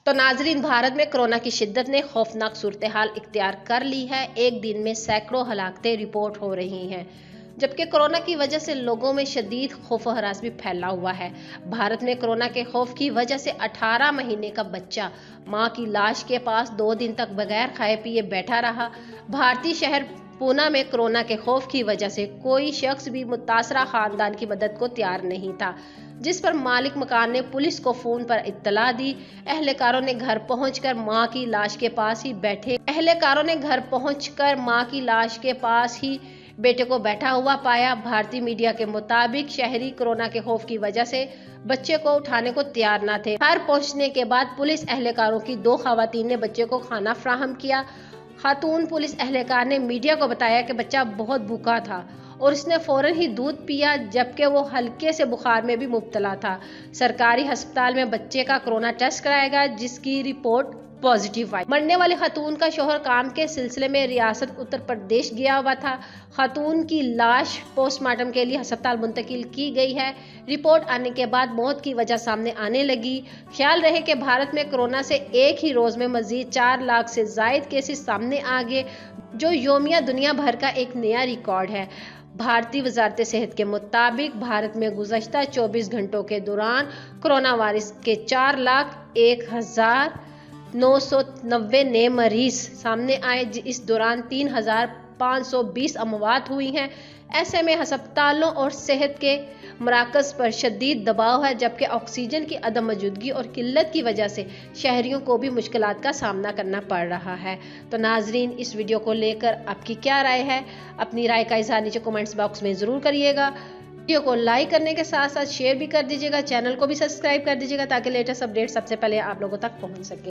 तो नाजरीन, भारत में कोरोना की शिद्दत ने खौफनाक सूरत हाल इख्तियार कर ली है। एक दिन में सैकड़ों हलाकतें रिपोर्ट हो रही हैं, जबकि कोरोना की वजह से लोगों में शदीद खौफ और हरास भी फैला हुआ है। भारत में कोरोना के खौफ की वजह से 18 महीने का बच्चा मां की लाश के पास 2 दिन तक बगैर खाए पिए बैठा रहा। भारतीय शहर पूना में कोरोना के खौफ की वजह से कोई शख्स भी मुतासरा खानदान की मदद को तैयार नहीं था, जिस पर मालिक मकान ने पुलिस को फोन पर इत्तला दी। एहलकारों ने घर पहुंचकर मां की लाश के पास ही बेटे को बैठा हुआ पाया। भारतीय मीडिया के मुताबिक शहरी कोरोना के खौफ की वजह से बच्चे को उठाने को तैयार न थे। घर पहुंचने के बाद पुलिस एहलकारों की 2 खवातीन ने बच्चे को खाना फराहम किया। खातून पुलिस एहलकार ने मीडिया को बताया कि बच्चा बहुत भूखा था और इसने फौरन ही दूध पिया, जबकि वो हल्के से बुखार में भी मुब्तला था। सरकारी अस्पताल में बच्चे का कोरोना टेस्ट कराया गया, जिसकी रिपोर्ट पॉजिटिव आई। मरने वाली खातून का शौहर काम के सिलसिले में रियासत उत्तर प्रदेश गया हुआ था। खातून की लाश पोस्टमार्टम के लिए अस्पताल मुंतकिल की गई है। रिपोर्ट आने के बाद मौत की वजह सामने आने लगी। ख्याल रहे कि भारत में कोरोना से एक ही रोज में मजीद 4 लाख से जायद केसेस सामने आ गए, जो योमिया दुनिया भर का एक नया रिकॉर्ड है। भारतीय वजारत सेहत के मुताबिक भारत में गुज़श्ता 24 घंटों के दौरान कोरोना वायरस के 4,01,990 नए मरीज सामने आए। इस दौरान 3,520 अमवात हुई हैं। ऐसे में अस्पतालों और सेहत के मराकज़ पर शदीद दबाव है, जबकि ऑक्सीजन की अदम मौजूदगी और किल्लत की वजह से शहरियों को भी मुश्किलात का सामना करना पड़ रहा है। तो नाजरीन, इस वीडियो को लेकर आपकी क्या राय है? अपनी राय का इज़हार नीचे कमेंट्स बॉक्स में ज़रूर करिएगा। वीडियो को लाइक करने के साथ साथ शेयर भी कर दीजिएगा। चैनल को भी सब्सक्राइब कर दीजिएगा ताकि लेटेस्ट अपडेट सबसे पहले आप लोगों तक पहुँच सके।